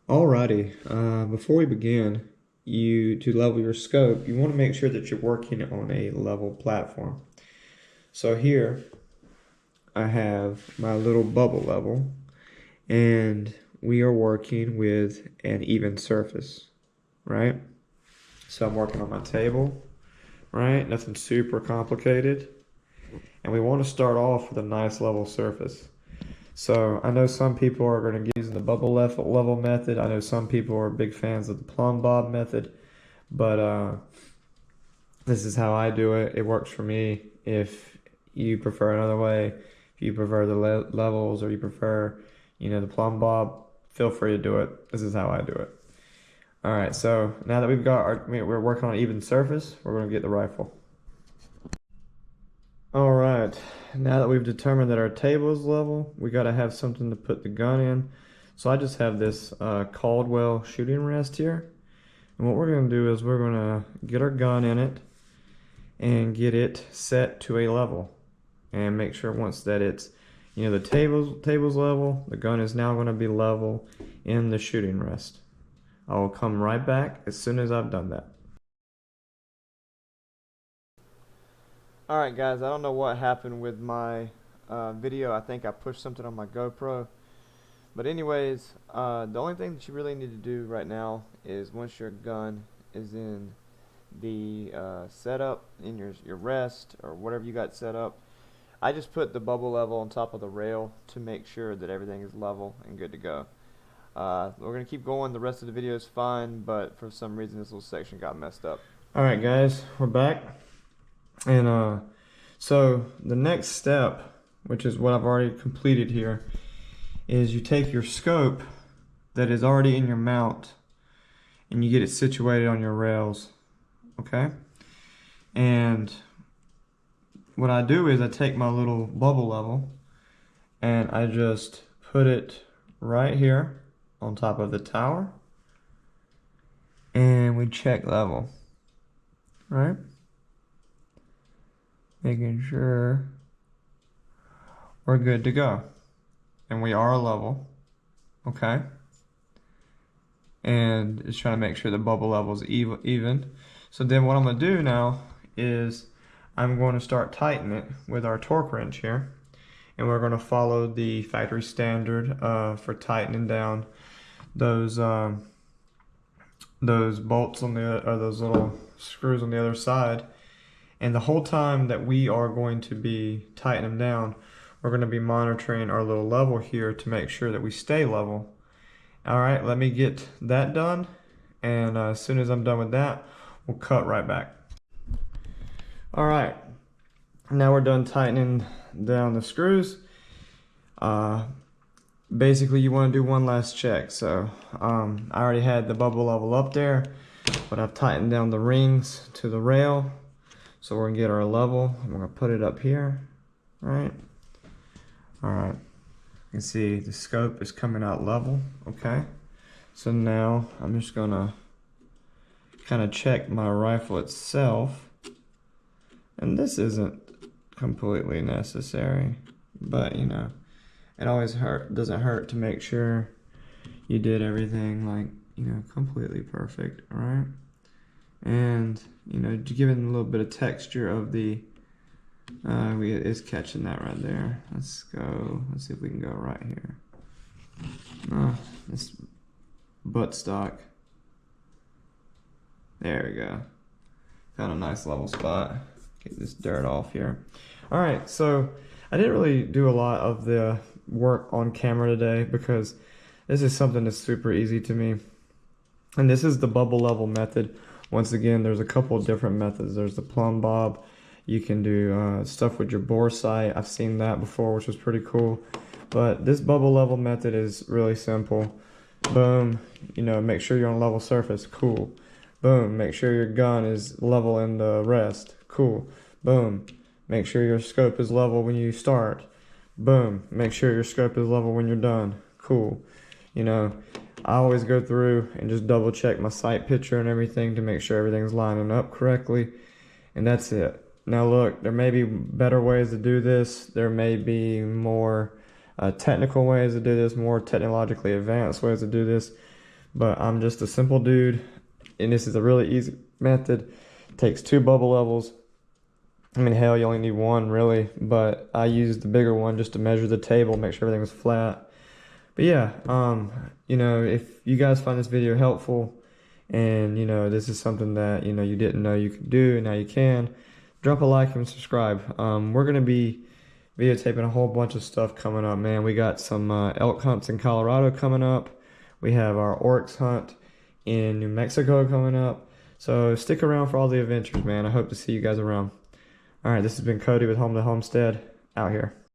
Alrighty, before we begin, to level your scope, you want to make sure that you're working on a level platform. So here I have my little bubble level, and we are working with an even surface, right? So I'm working on my table, right? Nothing super complicated. And we want to start off with a nice level surface. So I know some people are going to use the bubble level method. I know some people are big fans of the plumb bob method, but this is how I do it. It works for me. If you prefer another way, if you prefer the levels or you prefer, the plumb bob, feel free to do it. This is how I do it. All right, so now that we're working on even surface, we're going to get the rifle. All right, now that we've determined that our table is level, we got to have something to put the gun in. So I just have this Caldwell shooting rest here. And what we're going to do is we're going to get our gun in it and get it set to a level. And make sure once that it's, the table's level, the gun is now going to be level in the shooting rest. I will come right back as soon as I've done that. Alright guys, I don't know what happened with my video. I think I pushed something on my GoPro. But anyways, the only thing that you really need to do right now is once your gun is in the setup, in your rest, or whatever you got set up, I just put the bubble level on top of the rail to make sure that everything is level and good to go. We're going to keep going. The rest of the video is fine, but for some reason this little section got messed up. Alright guys, we're back. And so the next step, which is what I've already completed here, is you take your scope that is already in your mount and you get it situated on your rails, okay? And what I do is I take my little bubble level and I just put it right here on top of the tower and we check level, right? Making sure we're good to go. And we are level, okay? And it's trying to make sure the bubble level is even. So then what I'm going to do now is I'm going to start tightening it with our torque wrench here. And we're going to follow the factory standard for tightening down those bolts on those little screws on the other side. And the whole time that we are going to be tightening them down, we're going to be monitoring our little level here to make sure that we stay level. All right, let me get that done. And as soon as I'm done with that, we'll cut right back. All right, now we're done tightening down the screws. Basically, you want to do one last check. So I already had the bubble level up there, but I've tightened down the rings to the rail. So we're gonna get our level, and we're gonna put it up here, right? All right, you can see the scope is coming out level, okay? So now I'm just gonna kind of check my rifle itself. And this isn't completely necessary, but it always doesn't hurt to make sure you did everything like, completely perfect, all right? And to give it a little bit of texture of the it's catching that right there. Let's see if we can go right here. This buttstock, there we go. Found a nice level spot. Get this dirt off here. All right, so I didn't really do a lot of the work on camera today because this is something that's super easy to me, and this is the bubble level method. Once again, there's a couple of different methods. There's the plumb bob. You can do stuff with your bore sight. I've seen that before, which was pretty cool. But this bubble level method is really simple. Boom, make sure you're on a level surface. Cool. Boom, make sure your gun is level in the rest. Cool. Boom, make sure your scope is level when you start. Boom, make sure your scope is level when you're done. Cool. I always go through and just double check my sight picture and everything to make sure everything's lining up correctly. And that's it. Now look, there may be better ways to do this. There may be more technical ways to do this, more technologically advanced ways to do this. but I'm just a simple dude, and this is a really easy method. Takes 2 bubble levels. I mean, hell, you only need 1 really, but I used the bigger one just to measure the table, make sure everything was flat. But yeah, you know, if you guys find this video helpful, and you know this is something that you didn't know you could do and now you can, drop a like and subscribe. We're gonna be videotaping a whole bunch of stuff coming up, man. We got some elk hunts in Colorado coming up. We have our oryx hunt in New Mexico coming up. So stick around for all the adventures, man. I hope to see you guys around. All right, this has been Cody with Home to Homestead, out here.